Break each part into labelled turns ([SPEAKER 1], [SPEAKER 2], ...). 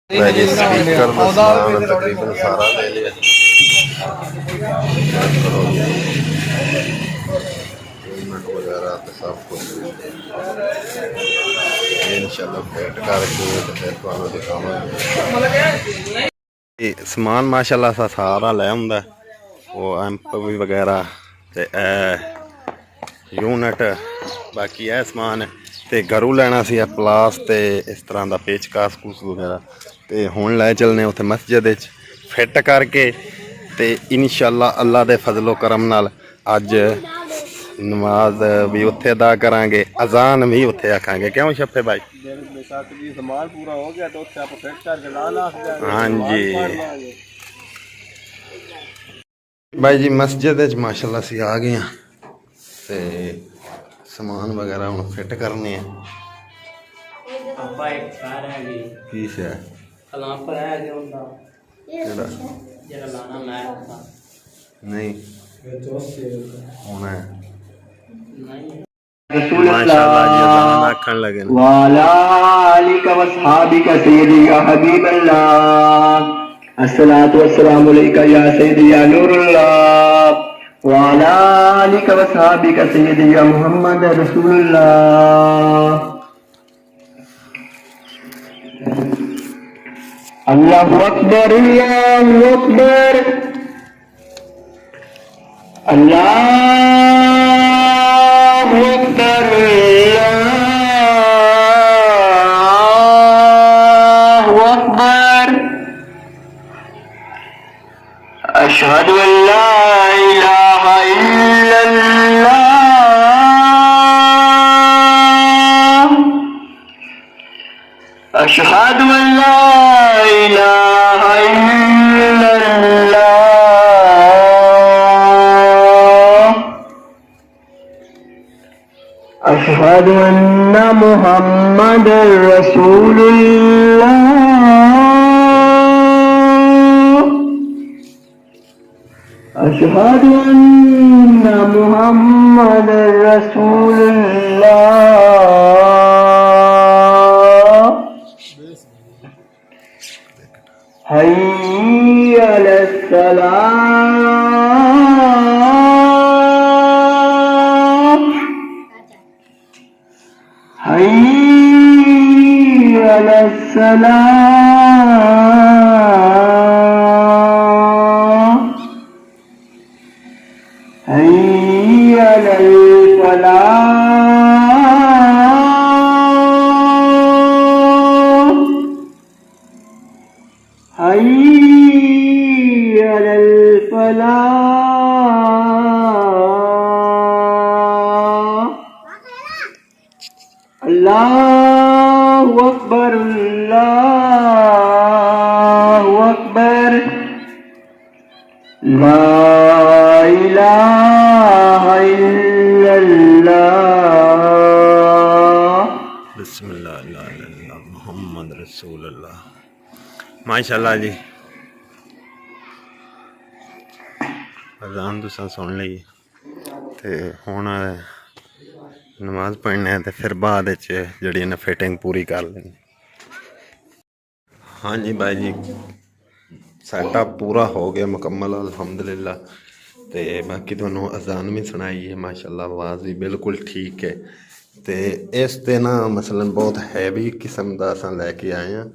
[SPEAKER 1] जी speaker का सामान तकरीबन सारा ले लिया। यूनिट वगैरह तो सब कुछ इंशाल्लाह फिट करके तो फिर तुहानू दिखावांगे। समान माशाल्लाह सा सारा लै आंदा वो एम्प भी वगैरह ते यूनिट बाकी है समान ते घरों लेना सी प्लास ते इस तरह का पेचकास कूस वगैरह ते हुण लै चलने उत्थे मस्जिद फिट करके ते इंशाअल्लाह अल्लाह दे फजलो करम नाल अज नमाज भी उत्थे अदा करांगे, अजान भी उत्थे आखांगे। क्यों शफे भाई? हाँ जी भाई जी मस्जिद माशाअल्लाह सी आ गए हैं ते समान वगैरह हुण फिट करने हैं। की शै नहीं होना है माशाअल्लाह जी अज़ान आखन लगे
[SPEAKER 2] वाला आलिका वसहाबिका सय्यदी या हबीबल्लाह अस्सलातु वस्सलामु अलैका या सय्यदी या नूरुल्लाह वाला आलिका वसहाबिका सय्यदी या मुहम्मद रसूलुल्लाह। अल्लाहु अकबर अल्लाहु अकबर अल्लाहु अकबर अल्लाहु अकबर अशहदु अल्ला इलाहा इल्लल्लाह अशहदु अल्ला इलाहा इल्लल्लाह अशहदु अन्ना मुहम्मदुर रसूलुल्लाह अशहदु अन्ना मुहम्मदुर रसूलुल्लाह हय्य अलस सलाह हय्य अलस सलाह हय्य अलल फलाह हय्य अलल फलाह। अल्लाहु अकबर अल्लाहु अकबर ला इलाहा इल्लल्लाह
[SPEAKER 1] बिस्मिल्लाह मोहम्मद रसूलुल्लाह। माशाअल्लाह जी अजान तुसां सुन ली ते हुण नमाज पढ़ने ते फिर बाद जी इन्हें फिटिंग पूरी कर लेनी। हाँ जी भाई जी सेटअप पूरा हो गया मुकम्मल अल्हम्दुलिल्लाह ते बाकी तुहानू अजान भी सुनाई है माशाअल्लाह आवाज़ भी बिल्कुल ठीक है ते इस ते ना मसलन बहुत हैवी किस्म का असां लैके आए हैं,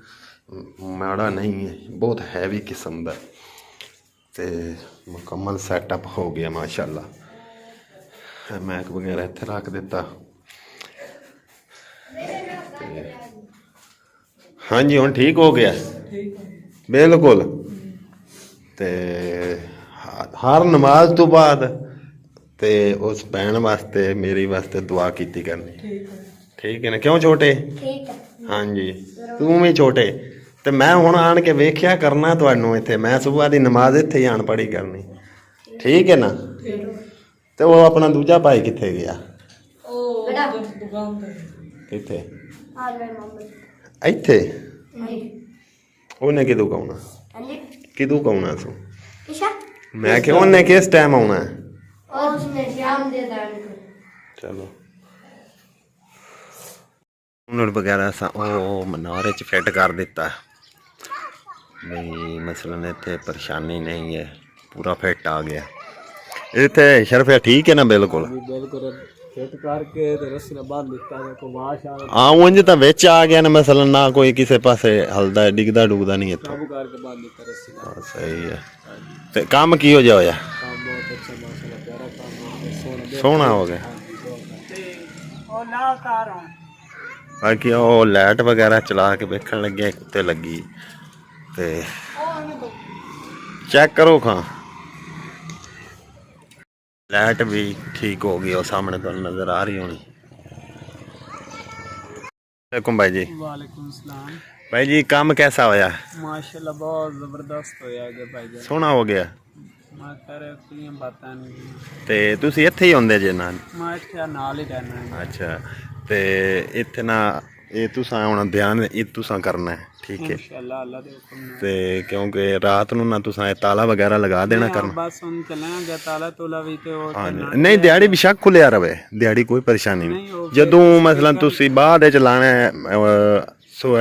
[SPEAKER 1] माड़ा नहीं है, बहुत हैवी किस्म का ते मुकम्मल सैटअप हो गया माशाअल्लाह। मैक वगैरह इत्थे रख दिता। हाँ जी हुण ठीक हो गया बिल्कुल ते हर नमाज तो बाद ते उस भैन वास्ते मेरी वास्ते दुआ कीती करनी। ठीक है ना? क्यों छोटे? हाँ जी तू भी छोटे ते मैं हुण आन के वेख्या करना तुहानू इत्थे, मैं सुबह की नमाज इत्थे ही आन पढ़ी करनी। ठीक है ना? ते वो अपना दूजा भाई कित्थे गया? कित्थे? इत्थे उन्हें किदू कहना? किदू कहना सू? मैं क्यों उन्हें किस टाइम आना है? चलो यूनिट वगैरह असा मनारे च फिट कर दिता ਵੀ ਮਸਲਨ ਇੱਥੇ ਪਰੇਸ਼ਾਨੀ ਨਹੀਂ ਹੈ, ਪੂਰਾ ਫਿੱਟ ਆ ਗਿਆ ਇੱਥੇ। ਸ਼ਰਫਿਆ ਠੀਕ ਹੈ ਨਾ? ਬਿਲਕੁਲ
[SPEAKER 3] ਬਿਲਕੁਲ ਫਿੱਟ ਕਰਕੇ ਤੇ ਰੱਸੀ ਨਾਲ ਬੰਨ ਦਿੱਤਾ ਤੇ ਕੋ ਵਾਸ਼ ਆ
[SPEAKER 1] ਹਾਂ, ਉਂਝ ਤਾਂ ਵਿੱਚ ਆ ਗਿਆ ਨਾ ਮਸਲਨ, ਨਾ ਕੋਈ ਕਿਸੇ ਪਾਸੇ ਹਲਦਾ ਡਿੱਗਦਾ ਡੁੱਗਦਾ ਨਹੀਂ ਇੱਥੋਂ।
[SPEAKER 3] ਕਾਬੂ ਕਰਕੇ ਬੰਨ ਦਿੱਤਾ ਰੱਸੀ ਨਾਲ।
[SPEAKER 1] ਹਾਂ, ਸਹੀ ਹੈ। ਤੇ ਕੰਮ ਕੀ ਹੋ ਜਾ ਹੋਇਆ?
[SPEAKER 3] ਕੰਮ ਬਹੁਤ ਅੱਛਾ ਮਾਸ਼ਾਅੱਲਾ, ਪਿਆਰਾ ਕੰਮ
[SPEAKER 1] ਸੋਹਣਾ ਹੋ ਗਿਆ।
[SPEAKER 3] ਉਹ ਨਾ ਤਾਰ
[SPEAKER 1] ਬਾਕੀ ਉਹ ਲਾਈਟ ਵਗੈਰਾ ਚਲਾ ਕੇ ਵੇਖਣ ਲੱਗਿਆ ਉੱਤੇ ਲੱਗੀ, ਤੇ ਚੈੱਕ ਕਰੋ ਖਾਂ ਲਾਈਟ ਵੀ ਠੀਕ ਹੋ ਗਈ। ਉਹ ਸਾਹਮਣੇ ਤੁਹਾਨੂੰ ਨਜ਼ਰ ਆ ਰਹੀ ਹੋਣੀ। वालेकुम भाई जी।
[SPEAKER 3] वालेकुम सलाम
[SPEAKER 1] भाई जी, काम कैसा होया?
[SPEAKER 3] माशाल्लाह बहुत ज़बरदस्त होया गया भाई जान।
[SPEAKER 1] सोहना हो गया।
[SPEAKER 3] मैं करे अपनी बातां नहीं
[SPEAKER 1] ਤੇ ਤੁਸੀਂ ਇੱਥੇ ਹੀ ਹੁੰਦੇ ਜੇ ਨਾਲ?
[SPEAKER 3] मैं इत्थे नाल ही रहना है।
[SPEAKER 1] ਅੱਛਾ, ਤੇ ਇੱਥੇ ਨਾ ਇਹ ਤੁਸੀਂ ਹੁਣ ਧਿਆਨ ਇਹ ਤੁਸੀਂ ਕਰਨਾ ਹੈ, ਠੀਕ ਹੈ?
[SPEAKER 3] इंशाल्लाह अल्लाह दे हुक्म नाल।
[SPEAKER 1] ਤੇ ਕਿਉਂਕਿ ਰਾਤ ਨੂੰ ਨਾ ਤੁਸੀਂ ਇਹ ਤਾਲਾ ਵਗੈਰਾ ਲਗਾ ਦੇਣਾ ਕਰਨਾ।
[SPEAKER 3] बस हम चलेंगे ताला तोला भी ते वो
[SPEAKER 1] ਹਾਂ, ਨਹੀਂ ਦਿਹਾੜੀ ਬੇਸ਼ੱਕ ਖੁੱਲਿਆ ਰਵੇ, ਦਿਹਾੜੀ ਕੋਈ ਪਰੇਸ਼ਾਨੀ ਨਹੀਂ। ਜਦੋਂ ਮਸਲਨ ਤੁਸੀਂ ਬਾਅਦ ਵਿੱਚ ਲਾਣਾ ਹੈ ਸੋ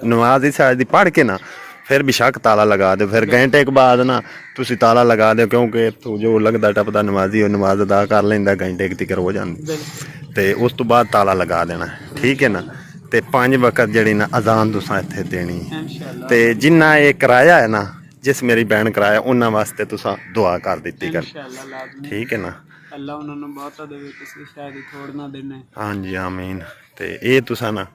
[SPEAKER 1] ਨਮਾਜ਼ ਦੀ ਸਾਜ ਦੀ ਪੜ੍ਹ ਕੇ ਨਾ, ਫਿਰ ਬੇਸ਼ੱਕ ਤਾਲਾ ਲਗਾ ਦਿਓ। ਫਿਰ ਘੰਟੇ ਕੇ ਬਾਅਦ ਨਾ ਤੁਸੀਂ ਤਾਲਾ ਲਗਾ ਦਿਓ, ਕਿਉਂਕਿ ਇੱਥੋਂ ਜੋ ਲੱਗਦਾ ਟੱਪਦਾ ਨਮਾਜ਼ੀ ਉਹ ਨਮਾਜ਼ ਅਦਾ ਕਰ ਲੈਂਦਾ, ਘੰਟੇ ਤੱਕ ਹੋ ਜਾਂਦੀ। ਤੇ ਉਸ ਤੋਂ ਬਾਅਦ ਤਾਲਾ ਲਗਾ ਦੇਣਾ, ਠੀਕ ਹੈ ਨਾ? ਤੇ 5 ਵਕਤ ਜਿਹੜੀ ਨਾ ਅਜ਼ਾਨ ਤੁਸੀਂ ਇੱਥੇ ਦੇਣੀ ਹੈ।
[SPEAKER 3] इंशाल्लाह
[SPEAKER 1] ਤੇ ਜਿੰਨਾ ਇਹ ਕਿਰਾਇਆ ਹੈ ਨਾ, ਜਿਸ ਮੇਰੀ ਭੈਣ ਕਿਰਾਇਆ, ਉਹਨਾਂ ਵਾਸਤੇ ਤੁਸੀਂ ਦੁਆ ਕਰ ਦਿੱਤੀ ਕਰ,
[SPEAKER 3] इंशाल्लाह लाजमी।
[SPEAKER 1] ਠੀਕ ਹੈ ਨਾ?
[SPEAKER 3] अल्लाह उन्होंने बहुत देवे किसी शायद छोड़ ना देना।
[SPEAKER 1] ਹਾਂਜੀ ਆਮੀਨ। ਤੇ ਇਹ ਤੁਸੀਂ ਨਾ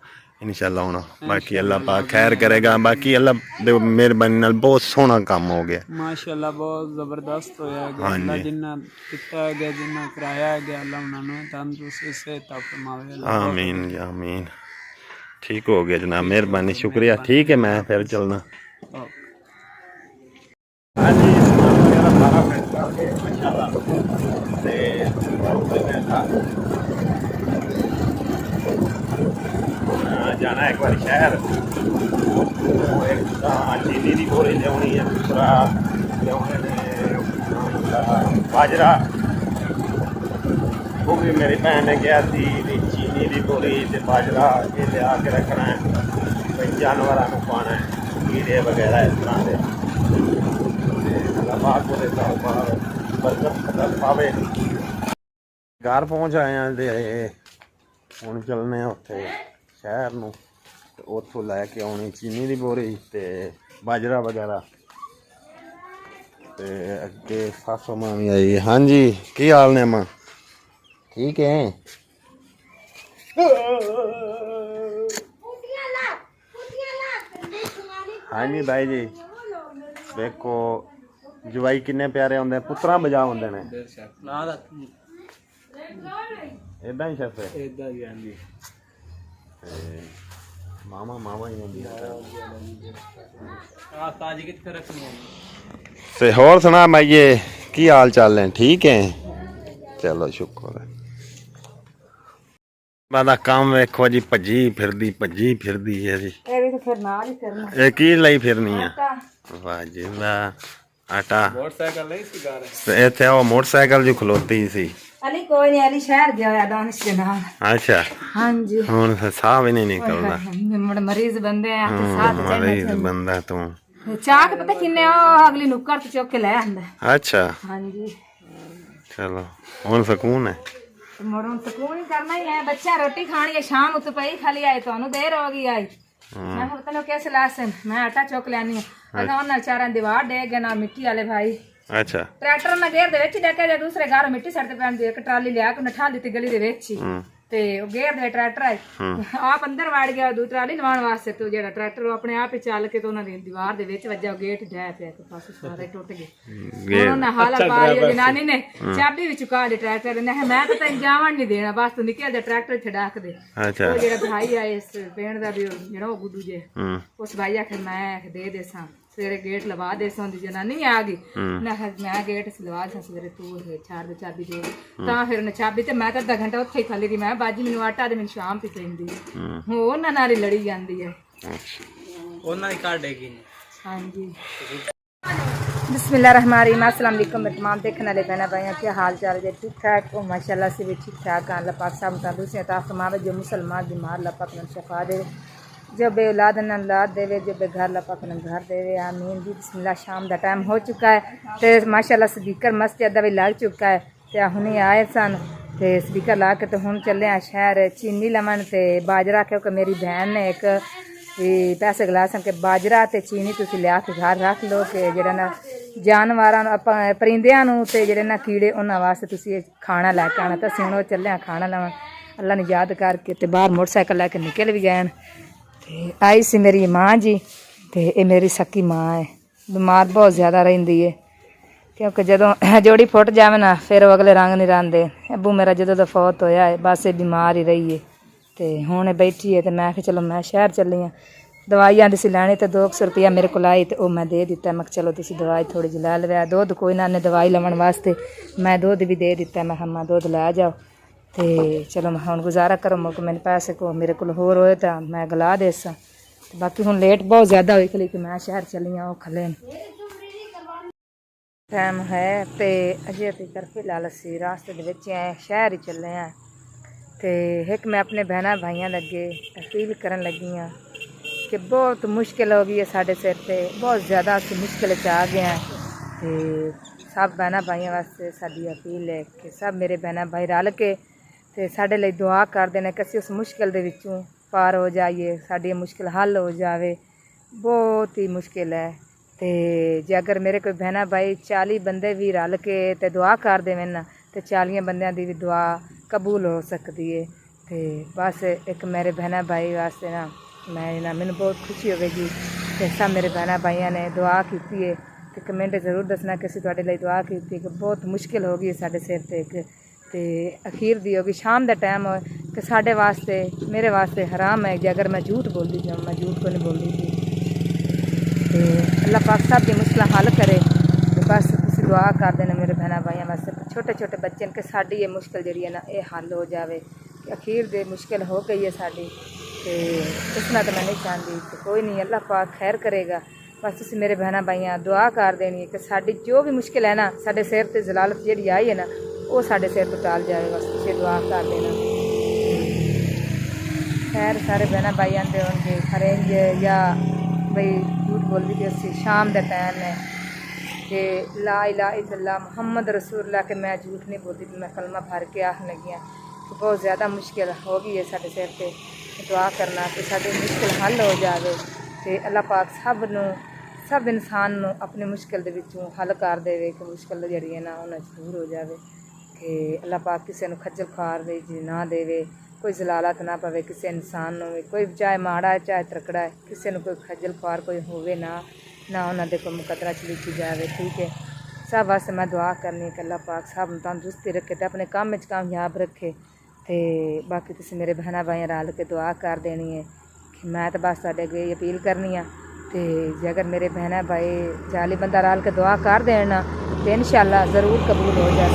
[SPEAKER 1] ਇਨਸ਼ਾਅੱਲਾ ਹੁਣ ਬਾਕੀ ਅੱਲਾਹ ਪਾਕ ਖੈਰ ਕਰੇਗਾ। ਬਾਕੀ ਅੱਲਾਹ ਦੇ ਮਿਹਰਬਾਨੀ ਨਾਲ ਬਹੁਤ ਸੋਹਣਾ ਕੰਮ ਹੋ ਗਿਆ
[SPEAKER 3] माशाल्लाह बहुत ज़बरदस्त होया गया।
[SPEAKER 1] हाँ
[SPEAKER 3] अल्लाह
[SPEAKER 1] जी।
[SPEAKER 3] जिन्ना किता है गया, जिन्ना कराया है गया, अल्लाह उन्होंने तंदुरुस्ती से फरमावे अल्लाह।
[SPEAKER 1] आमीन जी आमीन। ठीक हो गया जनाब, मेहरबानी, शुक्रिया। ठीक है, मैं फिर चलना। जाना एक बार शहर, चीनी की बोरी लियानी है, दूसरा बाजरा, वो भी मेरी भैन ने कहा थी चीनी की बोरी ते बाजरा ये लिया के रखना है, भाई जानवरों को पाना है, कीड़े वगैरह इस तरह के। पावे घर पहुँच आए हैं ते हुण चलने उत्थे शहर नूं, ते उत्थों लैके आउणी चीनी की बोरी ते बाजरा वगैरह। ते अगे सासू मां भी आई। हाँ जी, की हाल ने मां? ठीक है। हाँ जी भाई जी, देखो जवाई किन्ने प्यारे होंगे, पुत्रा बजा होंगे ने इदा ही शर्फ है। मामा मामा ही होंगी। ते होर सुना माइये, की हाल चाल है? ठीक है, चलो शुक्र है। बादा काम वेखो जी, भजी फिरदी है जी। ये की लाई फिरनी है? वाह जी वाह, आटा
[SPEAKER 3] मोटरसाइकिल नहीं सी गा रहे।
[SPEAKER 1] इत्थे वो मोटरसाइकिल जो खलोती सी।
[SPEAKER 4] अली कोई नहीं, अली शहर गया है दानिश के नाल।
[SPEAKER 1] अच्छा,
[SPEAKER 4] हाँ जी।
[SPEAKER 1] हुण साह भी नहीं निकलदा।
[SPEAKER 4] मरीज बंदे हैं ते साथ
[SPEAKER 1] मरीज बंदा तू।
[SPEAKER 4] चाक पता किन्ने अगली नुक्कड़ ते चुक के ले आंदा।
[SPEAKER 1] अच्छा,
[SPEAKER 4] हाँ जी।
[SPEAKER 1] चलो हुण सुकून है।
[SPEAKER 4] मोड़न सुकून ही करना ही है। बच्चा रोटी खानी है, शाम उत पई खाली आई तो देर हो गई आई। मैं पता नहीं कैसे लासन, मैं आटा चुक लैनी है। अगर उन्हें चारा दीवार दे गए ना मिट्टी वाले भाई।
[SPEAKER 1] अच्छा,
[SPEAKER 4] ट्रैक्टर में घेर दे विच डके जे दूसरे घर मिट्टी सड़ते पैंदी, एक ट्राली लिया के नठा दी गली दे विच ही ते ओ घेर दे ट्रैक्टर आए आप अंदर वाड़ गया दू ट्राली लवाण वास्ते। तो जेड़ा ट्रैक्टर अपने आप ही चल के तो उन्हां दी दीवार दे विच वज्जा, गेट डै पे ते पासे सारे टुट गए। उन्होंने हाला पाई जनानी ने चाबी भी चुका दी ट्रैक्टर ने। मैं तो तैਨੂੰ जावन नहीं देना, बस तू निकल जा ट्रैक्टर छड़ा के दे।
[SPEAKER 1] अच्छा,
[SPEAKER 4] ओ जेड़ा भाई आए इस पेड़ दा भी जेड़ा ओ गुड्डू जे उस भाई आखे मैं दे देसां सवेरे गेट लवा दे। सोंदी जनानी आ गई मैं गेट लवा दा सवेरे, तू छाड़ दे चाबी दे। तां फिर ने चाबी ते मैं तो आधा घंटा उत्थे ही खाली रही। मैं बाजी मैनू आटा दे, मैनू शाम पी पैंदी हो उन्हां नाल ही लड़ी जांदी है।
[SPEAKER 3] ਉਹਨਾਂ ਦੀ ਕਾਢੇਗੀ।
[SPEAKER 4] हाँ जी, बिस्मिल्लाहिर्रहमानिर्रहीम। अस्सलाम वालेकुम तमाम देखने वाले बहना भाइयों, क्या हाल चाल है? ठीक ठाक हो? माशाल्लाह से भी ठीक ठाक। अल्लाह पाक सब तंदुरुस्ती अता फरमावे। जो मुसलमान बीमार अल्लाह पाक उन्हें शफा दे। जो बे औलाद न औलाद देवे, जो बे घर ला पाक न घर देवे, आमीन जी। बिस्मिल्लाह। शाम का टाइम हो चुका है तो माशाल्लाह स्पीकर मस्त अदा भी लग चुका है तो हुणे आए सन तो स्पीकर ला के तो हुण चले आ शहर चीनी लवन ते बाजरा, क्योंकि मेरी बहन ने एक पैसे गला सन कि बाजरा ते चीनी तुसीं लिया के घर रख लो कि जेह्ड़ा ना जानवरां नूं आपां परिंदियां नूं ते जेह्ड़े ना कीड़े उन्हां वास्ते तुसीं खाना लैके आना। तो असीं हुण चले आ खाना लवन। अल्लाह ने याद करके ते बाहर मोटरसाइकिल लैके निकल भी गए ते आई सी मेरी माँ जी ते ये मेरी सक्की माँ है, बीमार बहुत ज़्यादा रहिंदी है क्योंकि जदों जोड़ी फुट जावे ना फिर वो अगले रंग नहीं रहिंदे। अबू मेरा जदों दा फौत होया है बस ये बीमार ही रही है ते हुण बैठी है ते मैं आखेआ चलो मैं शहर चली हाँ। दवाई आंदी सी लैनी ते 200 रुपया मेरे को आई तो मैं दे दिता। मैं चलो तुसीं दवाई थोड़ी जी लै लवै। दुध कोई ना ने दवाई लवन वास्ते मैं दुध भी दे दिता। मैं हाँ दुध लै जाओ तो चलो मैं हुण गुजारा करो मुक मैंने पैसे को मेरे को होर होए तो मैं गला देसां। बाकी हुण लेट बहुत ज़्यादा होई खली कि मैं शहर चली हाँ। खले टाइम है तो अजे तक फिलहाल असी रास्ते दे विच आए शहर ही चले हैं तो एक मैं अपने बहना भाइयों लगे अपील करन लगी हाँ कि बहुत मुश्किल हो गई है साढ़े सिर पे, बहुत ज़्यादा असी मुश्किल च आ गए हैं तो सब बहना भाइयों वास्ते साडी अपील है कि सब मेरे बहना भाई रल के ते साडे लई दुआ कर देना कि असी उस मुश्किल दे विचों पार हो जाइए, साडी मुश्किल हल हो जावे। बहुत ही मुश्किल है तो जे अगर मेरे कोई बहना भाई 40 बंदे भी रल के ते दुआ कर देवें ना तो 40 बंदियां दी भी दुआ कबूल हो सकती है। तो बस एक मेरे बहना भाई वास्ते ना मैनू बहुत खुशी होगी कि सब मेरे बहना भाइयों ने दुआ की है तो कमेंट जरूर दसना कि असीं तुहाडे लई दुआ की कि बहुत मुश्किल हो गई साडे सिर ते एक ते अखीर दी होगी शाम का टाइम हो कि साडे वास्ते मेरे वास्ते हराम है जे अगर मैं झूठ बोलती जाऊँ। मैं झूठ को नहीं बोलती थी तो अल्लाह पाक सब की मुश्किल हल करे। तो बस तुसीं दुआ कर देना मेरे बहना भाइयों वास्ते छोटे छोटे बच्चे कि साडी ये मुश्किल जी है ना ये हल हो जाए कि अखीर दे मुश्किल हो गई है साडी तो इतना तो मैं नहीं चाहती तो कोई नहीं अल्लाह पाक खैर करेगा। बस तुसीं मेरे बहना भाइयों दुआ कर देनी है कि साडी जो भी मुश्किल है ना साडे सिर ते जलालत जी आई है ना वो साडे सिर तो टाल जाए। बस तुसीं दुआ कर देना। खैर सारे बहना भाई आते होंगे अरेंज या बई झूठ बोल दी कि शाम का टाइम है कि ला इलाहा इल्लल्लाह मुहम्मद रसूलुल्लाह कि मैं झूठ नहीं बोलती मैं कलमा भर के आख लगी हाँ कि बहुत ज़्यादा मुश्किल हो गई है साडे सिर पे। दुआ करना कि साडी मुश्किल हल हो जाए तो अल्लाह पाक सब इंसान नूं अपनी मुश्किल दे विचों हल कर देवे कि मुश्किल जिहड़ी है ना उन्हें दूर हो जाए कि अल्लाह पाक किसी नूं खज्जल ख्वार ना देवे, कोई जलालत ना पवे किसी इंसान नूं भी, कोई चाहे माड़ा है चाहे तकड़ा है किसी नूं कोई खज्जल ख्वार कोई होवे ना उन्हां दे कोई मुकदरा च लिखी जाए। ठीक है सब वास्ते मैं दुआ करनी कि अल्लाह पाक सब तंदुरुस्ती रखे तो अपने काम में कामयाब रखे। तो बाकी तुसीं मेरे बहना भाई रल के दुआ कर देनी है कि मैं तो बस तुहाडे अगे अपील करनी है तो जे अगर मेरे बहना भाई 40 बंदा रल के दुआ कर देना तो इंशाअल्लाह ज़रूर कबूल हो जाए।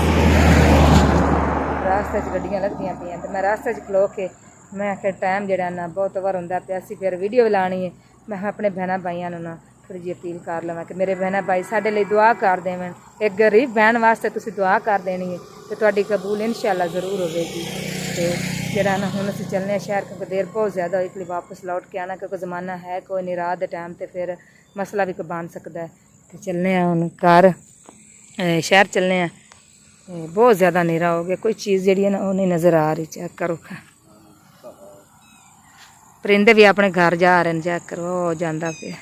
[SPEAKER 4] रास्ते गड्डियां लगदियां पियां तो मैं रास्ते खलो के मैं आखिर टाइम जड़ा ना बहुत ओवर होंदा पिया सी फिर वीडियो भी लानी है। मैं अपने बहना भाइयों ना थोड़ी जी अपील कर लवां कि मेरे बहना भाई साडे लई दुआ कर देवन। एक गरीब बहन वास्ते तुसीं दुआ कर देनी है तो तुहाडी कबूल इंशाअल्लाह ज़रूर होगी। तो जरा ना हुण असीं चलने शहर क्योंकि देर बहुत ज़्यादा होई वापस लौट के आना क्योंकि ज़माना है कोई नहीं रात के टाइम तो फिर मसला भी कोई बन सकता है। तो चलने हुण घर शहर चलने बहुत ज़्यादा नेरा हो गया कोई चीज़ जी है ना वो नहीं नज़र आ रही। चेक करो परिंदे भी अपने घर जा रहे हैं चेक करो जाता पे